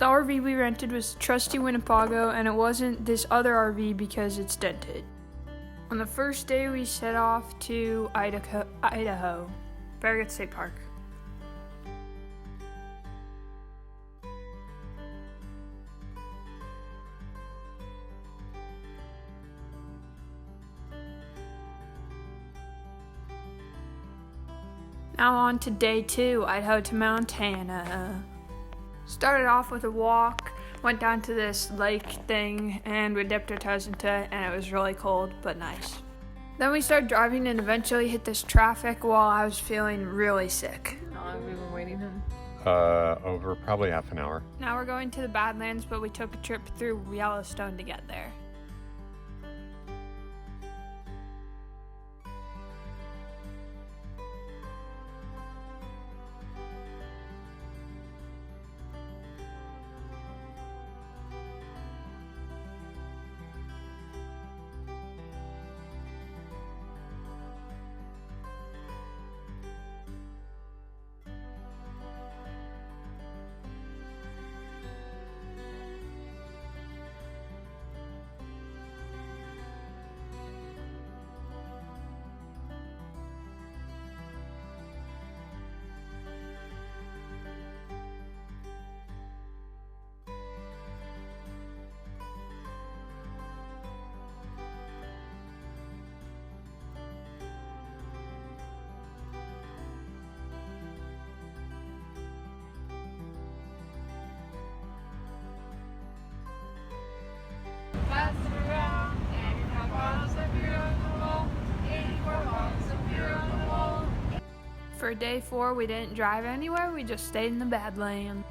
The RV we rented was Trusty Winnebago, and it wasn't this other RV because it's dented. On the first day, we set off to Idaho, Farragut State Park. Now on to day 2, Idaho to Montana. Started off with a walk, went down to this lake thing, and we dipped our toes into it, and it was really cold, but nice. Then we started driving and eventually hit this traffic while I was feeling really sick. How long have we been waiting then? Over probably half an hour. Now we're going to the Badlands, but we took a trip through Yellowstone to get there. For day 4, we didn't drive anywhere, we just stayed in the Badlands.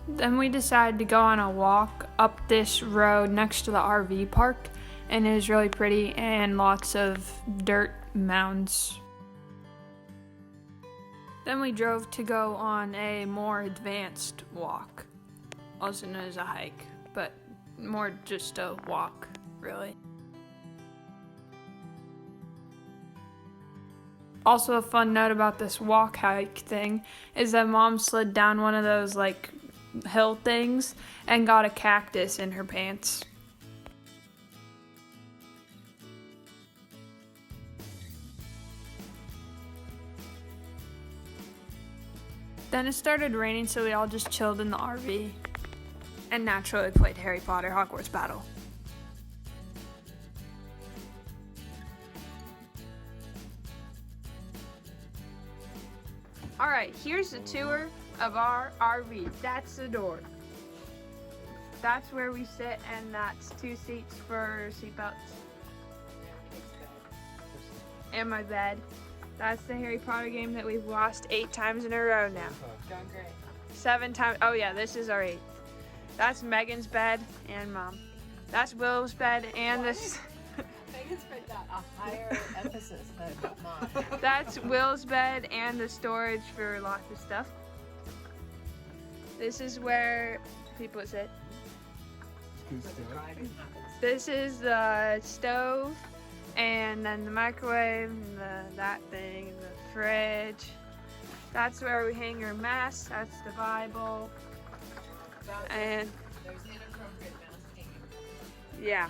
Then we decided to go on a walk up this road next to the RV park, and it was really pretty and lots of dirt mounds. Then we drove to go on a more advanced walk, also known as a hike, but more just a walk, really. Also, a fun note about this walk hike thing is that Mom slid down one of those hill things and got a cactus in her pants. Then it started raining, so we all just chilled in the RV and naturally played Harry Potter Hogwarts Battle. Alright, here's a tour of our RV. That's the door. That's where we sit, and that's 2 seats for seatbelts. And my bed. That's the Harry Potter game that we've lost 8 times in a row now. Going great. 7 times. Oh yeah, this is our 8th. That's Megan's bed and Mom. That's Will's bed and this. Megan's put a higher emphasis than mine. That's Will's bed and the storage for lots of stuff. This is where people sit. This is the stove, and then the microwave, and that thing, and the fridge. That's where we hang our masks. That's the Bible. And There's inappropriate mouse hanging. yeah,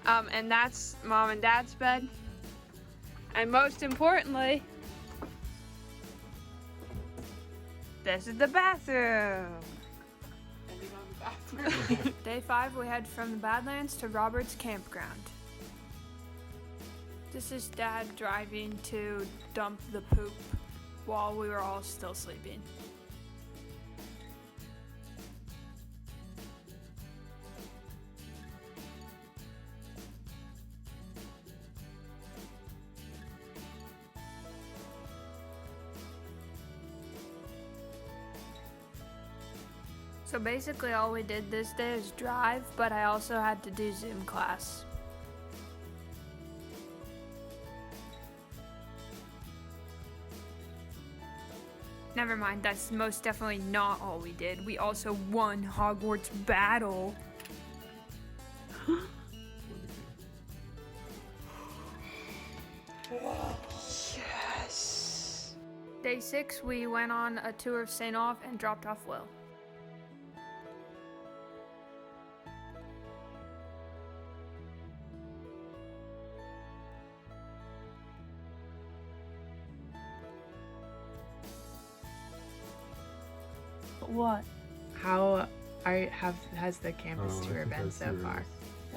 and that's Mom and Dad's bed. And most importantly, this is the bathroom. Ending on the bathroom. Day 5, we head from the Badlands to Roberts Campground. This is Dad driving to dump the poop while we were all still sleeping. So basically all we did this day is drive, but I also had to do Zoom class. Never mind, that's most definitely not all we did. We also won Hogwarts Battle. Yes! Day 6, we went on a tour of St. Olaf and dropped off Will. What? Has the campus tour been so far?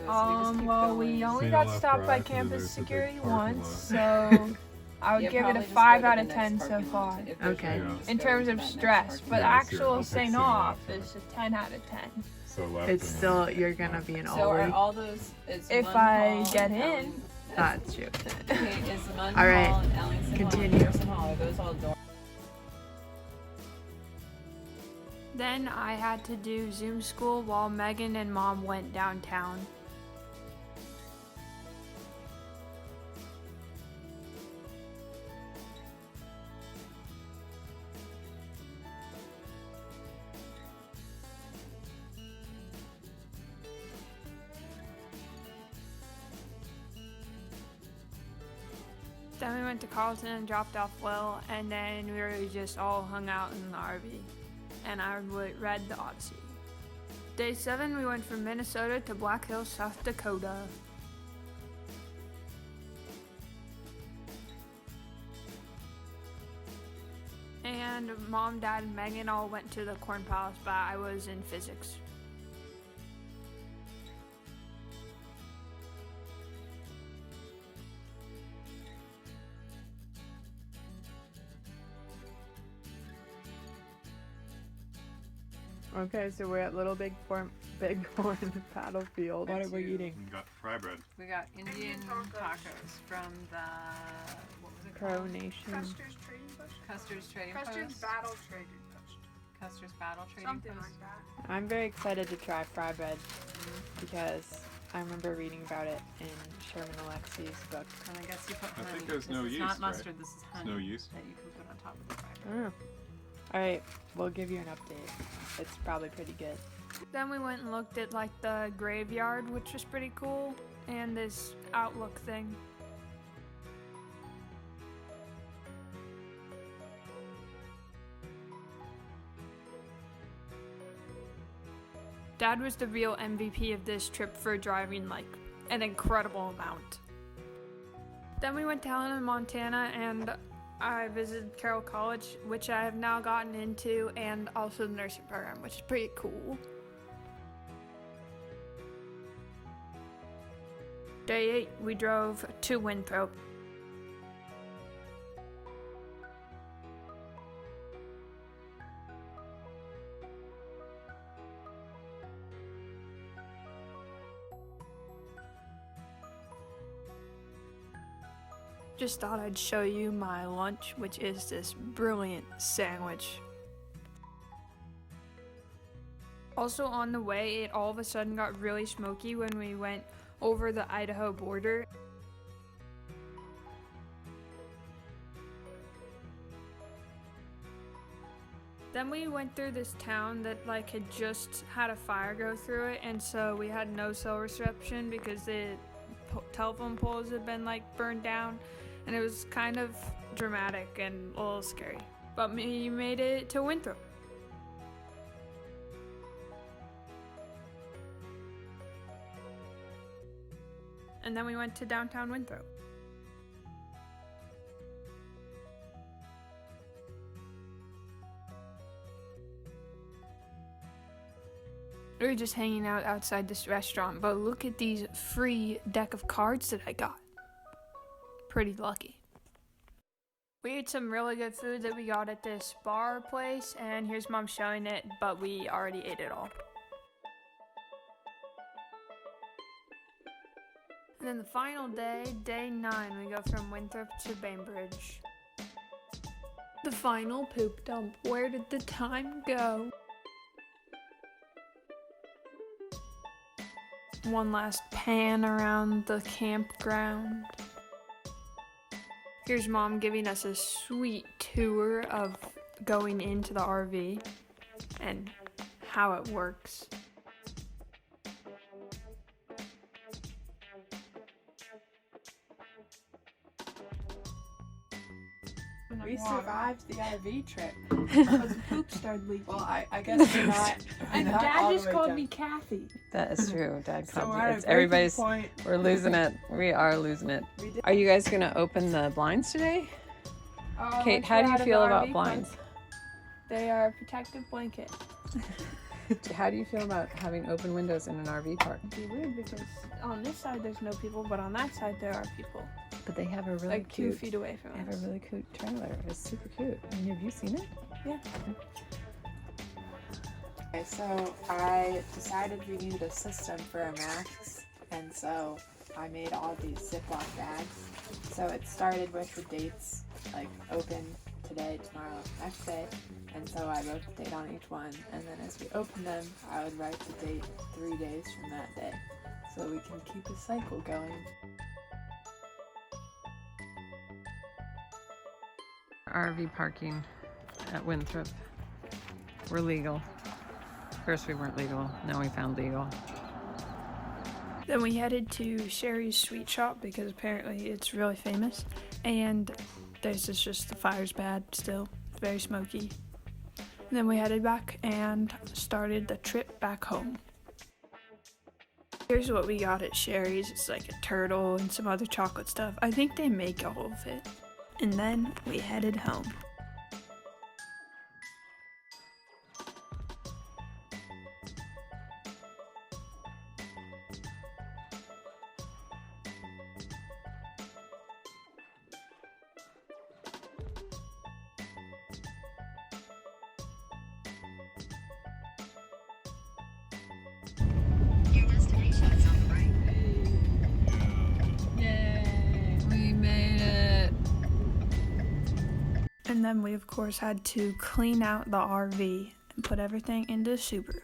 Well, we only Seen got enough stopped by grass and campus there's a big security parking once, lot. so I would Yeah, give it a probably just 5 go to out the of next 10 so parking lot far. if there's Okay. no In space terms in of that next stress, parking but lot. actual I'll take St. St. Off Off. is a 10 out of 10. So left It's and still, then you're gonna be an So are Aldi. all those? Is If Munn I Hall get and in. Ellen- That's true. Okay, is Munn All right, Hall and Ellingson continue. Hall and Pearson Hall, are those all dorm? Then I had to do Zoom school while Megan and Mom went downtown. Then we went to Carlton and dropped off Will, and then we really just all hung out in the RV. And I read the Odyssey. Day 7, we went from Minnesota to Black Hills, South Dakota. And Mom, Dad, and Megan all went to the Corn Palace, but I was in physics. Okay, so we're at Little Bighorn Battlefield. What are we eating? We got fry bread. We got Indian tacos from the, what was it Crow called? Nation. Custer's Trading Post? Custer's Trading Custer's Post? Battle Trading Post. Custer's Battle Trading Something Post? like that. I'm very excited to try fry bread because I remember reading about it in Sherman Alexi's book. And I guess you put I honey. think there's This no is yeast, not right? mustard, this is honey. No yeast. That you can put on top of the fry bread. Alright, we'll give you an update. It's probably pretty good. Then we went and looked at like the graveyard, which was pretty cool, and this outlook thing. Dad was the real MVP of this trip for driving like an incredible amount. Then we went to Helena, Montana, and I visited Carroll College, which I have now gotten into, and also the nursing program, which is pretty cool. Day 8, we drove to Winthrop. Just thought I'd show you my lunch, which is this brilliant sandwich. Also on the way, it all of a sudden got really smoky when we went over the Idaho border. Then we went through this town that like had just had a fire go through it, and so we had no cell reception because the telephone poles had been like burned down, and it was kind of dramatic and a little scary. But we made it to Winthrop. And then we went to downtown Winthrop. We were just hanging out outside this restaurant, but look at these free deck of cards that I got. Pretty lucky. We ate some really good food that we got at this bar place, and here's Mom showing it, but we already ate it all. And then the final day, day 9, we go from Winthrop to Bainbridge. The final poop dump. Where did the time go? One last pan around the campground. Here's Mom giving us a sweet tour of going into the RV and how it works. We survived the RV trip. Because the poop started leaking. Well, I guess we're not. And not Dad all the just way called down. me Kathy. That is true. Dad So called we're you. at a It's breaking everybody's. point. We're losing it. We are losing it. We did- Are you guys gonna open the blinds today? Kate, how do you feel about blinds? They are a protective blanket. How do you feel about having open windows in an RV park? It'd be weird because on this side there's no people, but on that side there are people. But they have a really Like 2 cute. feet away from They have us. a really cute trailer. It's super cute. I mean, have you seen it? Yeah. Okay, so I decided we needed a system for our masks, and so I made all these Ziploc bags. So it started with the dates, like open today, tomorrow, next day, and so I wrote the date on each one, and then as we opened them, I would write the date 3 days from that day, so we can keep a cycle going. RV parking at Winthrop. We're legal. First we weren't legal, now we found legal. Then we headed to Sherry's Sweet Shop because apparently it's really famous. And this is just the fire's bad still. It's very smoky. And then we headed back and started the trip back home. Here's what we got at Sherry's. It's like a turtle and some other chocolate stuff. I think they make all of it. And then we headed home. Your destination is on the right. Yay! We made it! And then we of course had to clean out the RV and put everything into the Subaru.